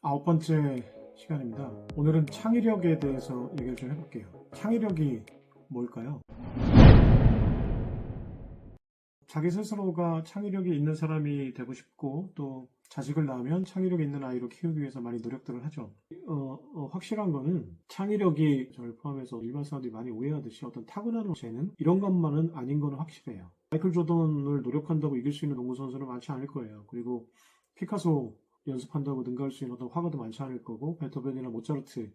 아홉 번째 시간입니다. 오늘은 창의력에 대해서 얘기를 좀 해볼게요. 창의력이 뭘까요? 자기 스스로가 창의력이 있는 사람이 되고 싶고 또 자식을 낳으면 창의력 있는 아이로 키우기 위해서 많이 노력들을 하죠. 확실한 거는 창의력이 저를 포함해서 일반 사람들이 많이 오해하듯이 어떤 타고나는 재능 이런 것만은 아닌 거는 확실해요. 마이클 조던을 노력한다고 이길 수 있는 농구 선수는 많지 않을 거예요. 그리고 피카소 연습한다고 능가할 수 있는 어떤 화가도 많지 않을 거고 베토벤이나 모차르트를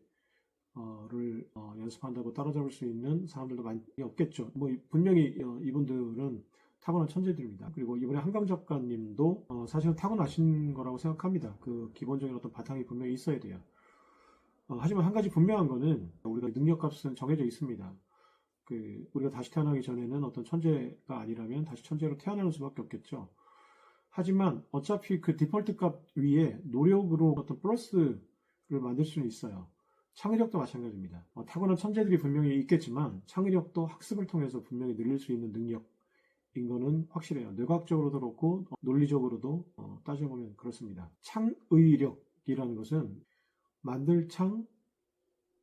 연습한다고 따라잡을 수 있는 사람들도 많이 없겠죠. 뭐 분명히 이분들은 타고난 천재들입니다. 그리고 이번에 한강 작가님도 사실은 타고나신 거라고 생각합니다. 그 기본적인 어떤 바탕이 분명히 있어야 돼요. 하지만 한 가지 분명한 거는 우리가 능력값은 정해져 있습니다. 우리가 다시 태어나기 전에는 어떤 천재가 아니라면 다시 천재로 태어나는 수밖에 없겠죠. 하지만 어차피 그 디폴트 값 위에 노력으로 어떤 플러스를 만들 수는 있어요. 창의력도 마찬가지입니다. 타고난 천재들이 분명히 있겠지만 창의력도 학습을 통해서 분명히 늘릴 수 있는 능력인 거는 확실해요. 뇌과학적으로도 그렇고 논리적으로도 따져보면 그렇습니다. 창의력이라는 것은 만들 창,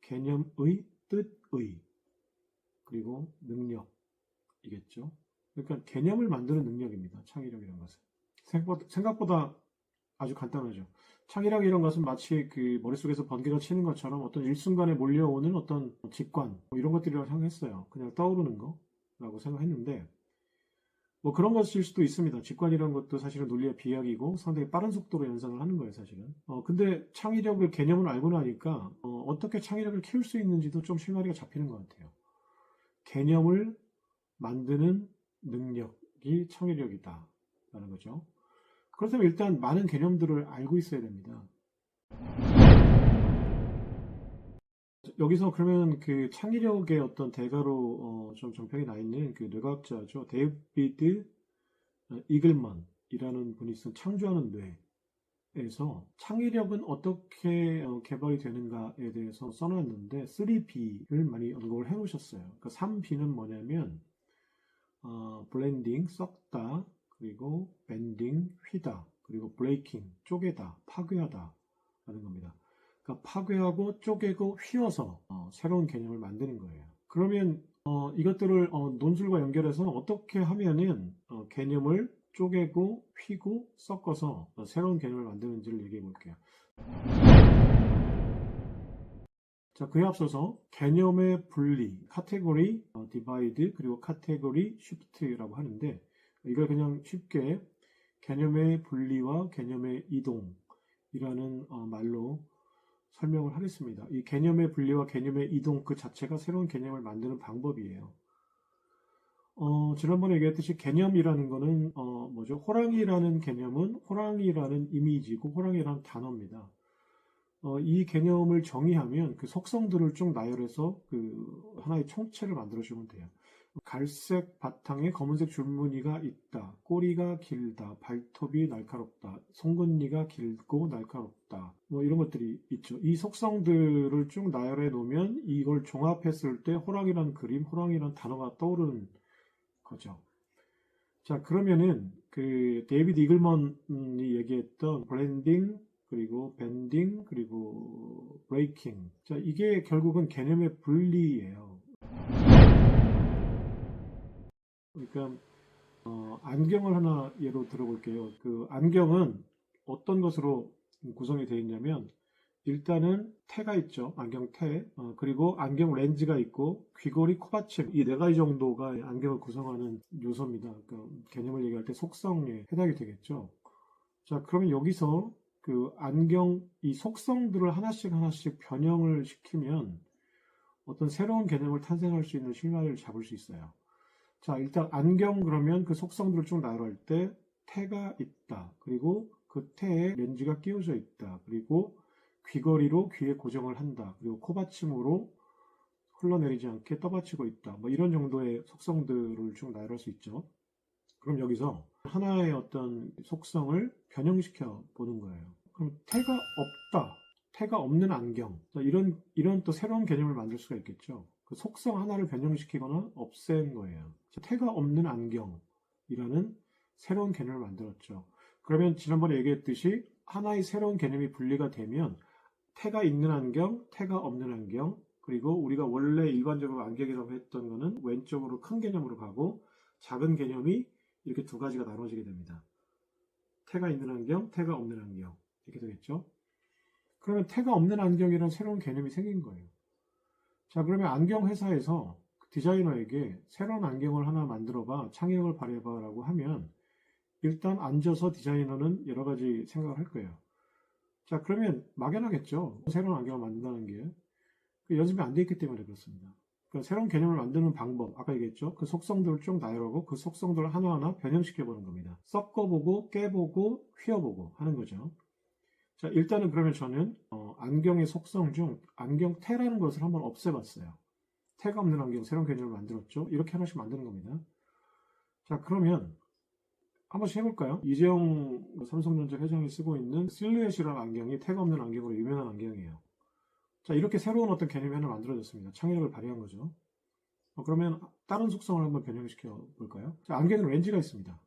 개념의, 뜻의, 그리고 능력이겠죠. 그러니까 개념을 만드는 능력입니다. 창의력이라는 것은. 생각보다 아주 간단하죠. 창의력 이런 것은 마치 그 머릿속에서 번개가 치는 것처럼 어떤 일순간에 몰려오는 어떤 직관 뭐 이런 것들이라고 생각했어요. 그냥 떠오르는 거라고 생각했는데 뭐 그런 것일 수도 있습니다. 직관이라는 것도 사실은 논리의 비약이고 상당히 빠른 속도로 연상을 하는 거예요, 사실은. 근데 창의력을 개념을 알고 나니까 어떻게 창의력을 키울 수 있는지도 좀 실마리가 잡히는 것 같아요. 개념을 만드는 능력이 창의력이다라는 거죠. 그렇다면 일단 많은 개념들을 알고 있어야 됩니다. 여기서 그러면 그 창의력의 어떤 대가로 좀 정평이 나 있는 그 뇌과학자죠. 데이비드 이글먼이라는 분이 쓴 창조하는 뇌에서 창의력은 어떻게 개발이 되는가에 대해서 써놨는데 3B를 많이 언급을 해놓으셨어요. 그러니까 3B는 뭐냐면 블렌딩, 썩다, 그리고 밴딩, 휘다, 그리고 브레이킹, 쪼개다, 파괴하다 라는 겁니다. 그러니까 파괴하고 쪼개고 휘어서 새로운 개념을 만드는 거예요. 그러면 이것들을 논술과 연결해서 어떻게 하면은 개념을 쪼개고 휘고 섞어서 새로운 개념을 만드는지를 얘기해 볼게요. 자, 그에 앞서서 개념의 분리, 카테고리, 디바이드, 그리고 카테고리 쉬프트라고 하는데 이걸 그냥 쉽게 개념의 분리와 개념의 이동이라는 말로 설명을 하겠습니다. 이 개념의 분리와 개념의 이동 그 자체가 새로운 개념을 만드는 방법이에요. 지난번에 얘기했듯이 개념이라는 거는 뭐죠? 호랑이라는 개념은 호랑이라는 이미지고 호랑이라는 단어입니다. 이 개념을 정의하면 그 속성들을 쭉 나열해서 그 하나의 총체를 만들어주면 돼요. 갈색 바탕에 검은색 줄무늬가 있다. 꼬리가 길다. 발톱이 날카롭다. 송곳니가 길고 날카롭다. 뭐 이런 것들이 있죠. 이 속성들을 쭉 나열해 놓으면 이걸 종합했을 때 호랑이란 그림, 호랑이란 단어가 떠오르는 거죠. 자, 그러면은 그 데이비드 이글먼이 얘기했던 블렌딩, 그리고 밴딩, 그리고 브레이킹. 자, 이게 결국은 개념의 분리예요. 그러니까 안경을 하나 예로 들어볼게요. 그 안경은 어떤 것으로 구성이 되어 있냐면 일단은 태가 있죠. 안경 태. 그리고 안경 렌즈가 있고 귀걸이, 코받침 이 네 가지 정도가 안경을 구성하는 요소입니다. 그러니까 개념을 얘기할 때 속성에 해당이 되겠죠. 자, 그러면 여기서 그 안경 이 속성들을 하나씩 하나씩 변형을 시키면 어떤 새로운 개념을 탄생할 수 있는 실마리를 잡을 수 있어요. 자, 일단 안경 그러면 그 속성들을 쭉 나열할 때 태가 있다. 그리고 그 태에 렌즈가 끼워져 있다. 그리고 귀걸이로 귀에 고정을 한다. 그리고 코받침으로 흘러내리지 않게 떠받치고 있다. 뭐 이런 정도의 속성들을 쭉 나열할 수 있죠. 그럼 여기서 하나의 어떤 속성을 변형시켜 보는 거예요. 그럼 태가 없다. 태가 없는 안경. 이런 또 새로운 개념을 만들 수가 있겠죠. 그 속성 하나를 변형시키거나 없앤 거예요. 태가 없는 안경이라는 새로운 개념을 만들었죠. 그러면 지난번에 얘기했듯이 하나의 새로운 개념이 분리가 되면 태가 있는 안경, 태가 없는 안경, 그리고 우리가 원래 일반적으로 안경이라고 했던 거는 왼쪽으로 큰 개념으로 가고 작은 개념이 이렇게 두 가지가 나눠지게 됩니다. 태가 있는 안경, 태가 없는 안경 이렇게 되겠죠. 그러면 태가 없는 안경이란 새로운 개념이 생긴 거예요. 자, 그러면 안경 회사에서 디자이너에게 새로운 안경을 하나 만들어봐, 창의력을 발휘해봐 라고 하면 일단 앉아서 디자이너는 여러 가지 생각을 할 거예요. 자, 그러면 막연하겠죠. 새로운 안경을 만든다는 게 연습이 안 돼 있기 때문에 그렇습니다. 그러니까 새로운 개념을 만드는 방법, 아까 얘기했죠. 그 속성들을 쭉 나열하고 그 속성들을 하나하나 변형시켜보는 겁니다. 섞어보고, 깨보고, 휘어보고 하는 거죠. 자, 일단은 그러면 저는 안경의 속성 중 안경테라는 것을 한번 없애봤어요. 테가 없는 안경, 새로운 개념을 만들었죠. 이렇게 하나씩 만드는 겁니다. 자, 그러면 한 번씩 해볼까요? 이재용 삼성전자 회장이 쓰고 있는 실루엣이라는 안경이 태가 없는 안경으로 유명한 안경이에요. 자, 이렇게 새로운 어떤 개념이 하나 만들어졌습니다. 창의력을 발휘한 거죠. 그러면 다른 속성을 한번 변형시켜 볼까요? 자, 안경에는 렌즈가 있습니다.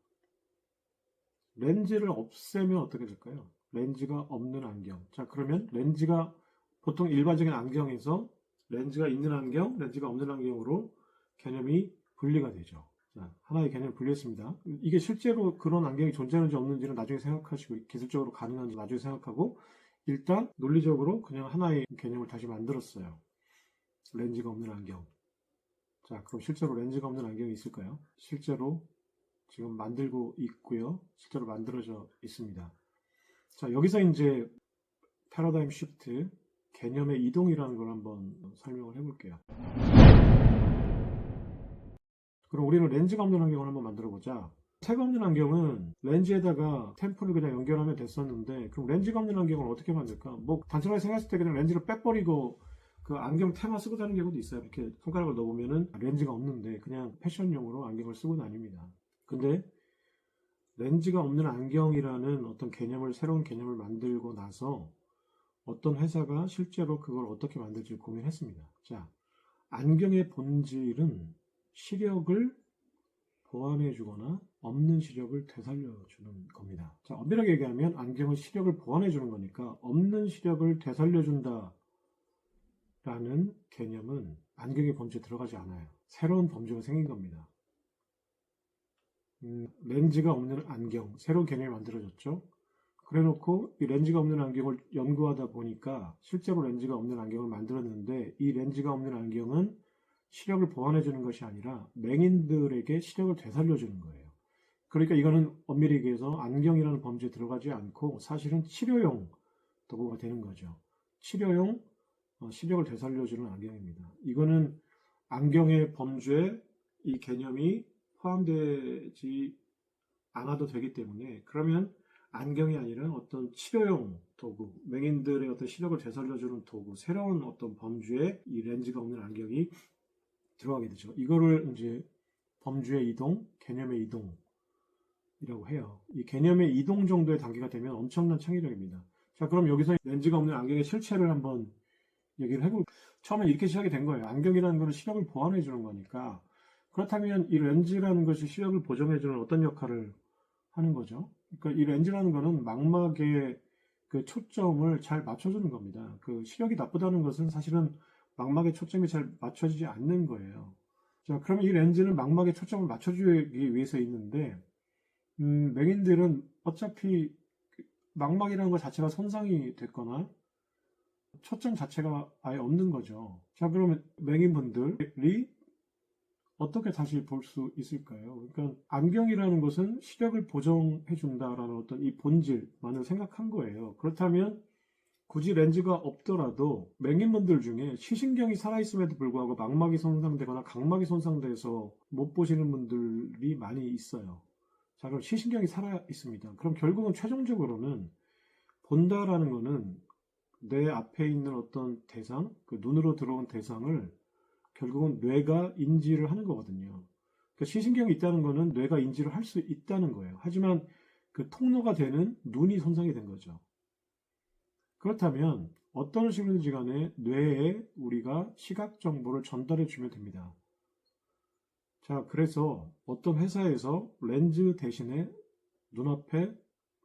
렌즈를 없애면 어떻게 될까요? 렌즈가 없는 안경. 자, 그러면 렌즈가 보통 일반적인 안경에서 렌즈가 있는 안경, 렌즈가 없는 안경으로 개념이 분리가 되죠. 자, 하나의 개념을 분리했습니다. 이게 실제로 그런 안경이 존재하는지 없는지는 나중에 생각하시고 기술적으로 가능한지 나중에 생각하고 일단 논리적으로 그냥 하나의 개념을 다시 만들었어요. 렌즈가 없는 안경. 자, 그럼 실제로 렌즈가 없는 안경이 있을까요? 실제로 지금 만들고 있고요. 실제로 만들어져 있습니다. 자, 여기서 이제 패러다임 시프트, 개념의 이동이라는 걸 한번 설명을 해볼게요. 그럼 우리는 렌즈가 없는 안경을 한번 만들어보자. 태가 없는 안경은 렌즈에다가 템플을 그냥 연결하면 됐었는데 그럼 렌즈가 없는 안경을 어떻게 만들까? 뭐 단순하게 생각했을 때 그냥 렌즈를 빼버리고 그 안경 테만 쓰고 다니는 경우도 있어요. 이렇게 손가락을 넣어보면은 렌즈가 없는데 그냥 패션용으로 안경을 쓰고 다닙니다. 근데 렌즈가 없는 안경이라는 어떤 개념을, 새로운 개념을 만들고 나서 어떤 회사가 실제로 그걸 어떻게 만들지 고민했습니다. 자, 안경의 본질은 시력을 보완해주거나 없는 시력을 되살려주는 겁니다. 자, 엄밀하게 얘기하면 안경은 시력을 보완해주는 거니까 없는 시력을 되살려준다 라는 개념은 안경의 범주에 들어가지 않아요. 새로운 범주가 생긴 겁니다. 렌즈가 없는 안경, 새로운 개념이 만들어졌죠. 그래놓고 이 렌즈가 없는 안경을 연구하다 보니까 실제로 렌즈가 없는 안경을 만들었는데 이 렌즈가 없는 안경은 시력을 보완해주는 것이 아니라 맹인들에게 시력을 되살려주는 거예요. 그러니까 이거는 엄밀히 얘기해서 안경이라는 범주에 들어가지 않고 사실은 치료용 도구가 되는 거죠. 치료용 시력을 되살려주는 안경입니다. 이거는 안경의 범주에 이 개념이 포함되지 않아도 되기 때문에 그러면 안경이 아니라 어떤 치료용 도구, 맹인들의 어떤 시력을 되살려주는 도구, 새로운 어떤 범주에 이 렌즈가 없는 안경이 들어가게 되죠. 이거를 이제 범주의 이동, 개념의 이동이라고 해요. 이 개념의 이동 정도의 단계가 되면 엄청난 창의력입니다. 자, 그럼 여기서 렌즈가 없는 안경의 실체를 한번 얘기를 해볼게요. 처음에 이렇게 시작이 된 거예요. 안경이라는 것은 시력을 보완해 주는 거니까. 그렇다면 이 렌즈라는 것이 시력을 보정해 주는 어떤 역할을 하는 거죠? 그러니까 이 렌즈라는 것은 망막의 그 초점을 잘 맞춰주는 겁니다. 그 시력이 나쁘다는 것은 사실은 망막의 초점이 잘 맞춰지지 않는 거예요. 자, 그러면 이 렌즈는 망막의 초점을 맞춰주기 위해서 있는데, 맹인들은 어차피 망막이라는 것 자체가 손상이 됐거나 초점 자체가 아예 없는 거죠. 자, 그러면 맹인분들이 어떻게 다시 볼 수 있을까요? 그러니까 안경이라는 것은 시력을 보정해준다라는 어떤 이 본질만을 생각한 거예요. 그렇다면 굳이 렌즈가 없더라도 맹인분들 중에 시신경이 살아있음에도 불구하고 망막이 손상되거나 각막이 손상돼서 못 보시는 분들이 많이 있어요. 자, 그럼 시신경이 살아있습니다. 그럼 결국은 최종적으로는 본다라는 거는 내 앞에 있는 어떤 대상, 그 눈으로 들어온 대상을 결국은 뇌가 인지를 하는 거거든요. 그러니까 시신경이 있다는 거는 뇌가 인지를 할 수 있다는 거예요. 하지만 그 통로가 되는 눈이 손상이 된 거죠. 그렇다면 어떤 식으로든지 간에 뇌에 우리가 시각 정보를 전달해 주면 됩니다. 자, 그래서 어떤 회사에서 렌즈 대신에 눈앞에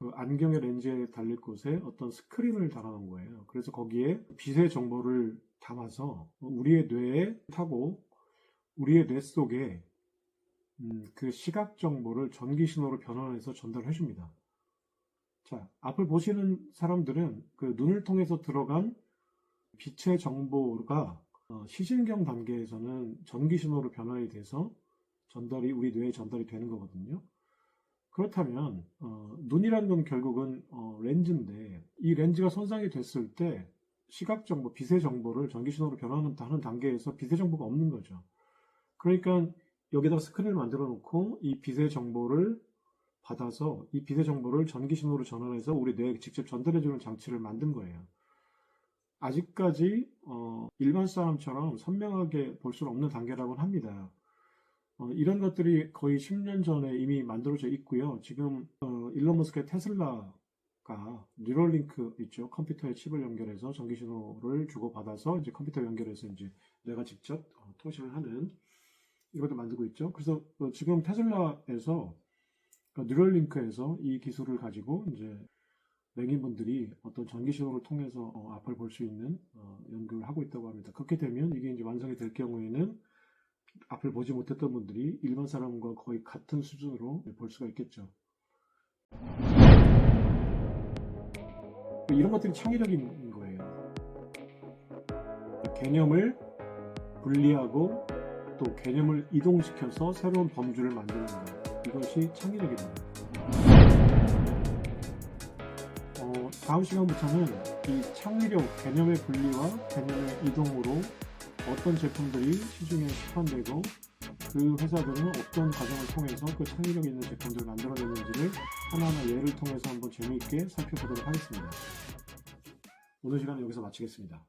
그 안경의 렌즈에 달릴 곳에 어떤 스크린을 달아놓은 거예요. 그래서 거기에 빛의 정보를 담아서 우리의 뇌에 타고 우리의 뇌 속에 그 시각 정보를 전기 신호로 변환해서 전달해 줍니다. 자, 앞을 보시는 사람들은 그 눈을 통해서 들어간 빛의 정보가 시신경 단계에서는 전기 신호로 변환이 돼서 우리 뇌에 전달이 되는 거거든요. 그렇다면 눈이라는 건 결국은 렌즈인데, 이 렌즈가 손상이 됐을 때 시각 정보, 빛의 정보를 전기 신호로 변환하는 단계에서 빛의 정보가 없는 거죠. 그러니까 여기다 스크린을 만들어 놓고 이 빛의 정보를 받아서 이 빛의 정보를 전기 신호로 전환해서 우리 뇌에 직접 전달해 주는 장치를 만든 거예요. 아직까지 일반 사람처럼 선명하게 볼 수는 없는 단계라고는 합니다. 이런 것들이 거의 10년 전에 이미 만들어져 있고요. 지금 일론 머스크의 테슬라가 뉴럴링크 있죠. 컴퓨터에 칩을 연결해서 전기 신호를 주고받아서 이제 컴퓨터 연결해서 이제 내가 직접 통신을 하는 이것도 만들고 있죠. 그래서 지금 테슬라에서 뉴럴링크에서 이 기술을 가지고 이제 맹인분들이 어떤 전기 신호를 통해서 앞을 볼 수 있는 연구를 하고 있다고 합니다. 그렇게 되면 이게 이제 완성이 될 경우에는 앞을 보지 못했던 분들이 일반 사람과 거의 같은 수준으로 볼 수가 있겠죠. 이런 것들이 창의력인 거예요. 개념을 분리하고 또 개념을 이동시켜서 새로운 범주를 만드는 것. 이것이 창의력입니다. 다음 시간부터는 이 창의력, 개념의 분리와 개념의 이동으로 어떤 제품들이 시중에 시판되고 그 회사들은 어떤 과정을 통해서 그 창의력 있는 제품들을 만들어내는지를 하나하나 예를 통해서 한번 재미있게 살펴보도록 하겠습니다. 오늘 시간은 여기서 마치겠습니다.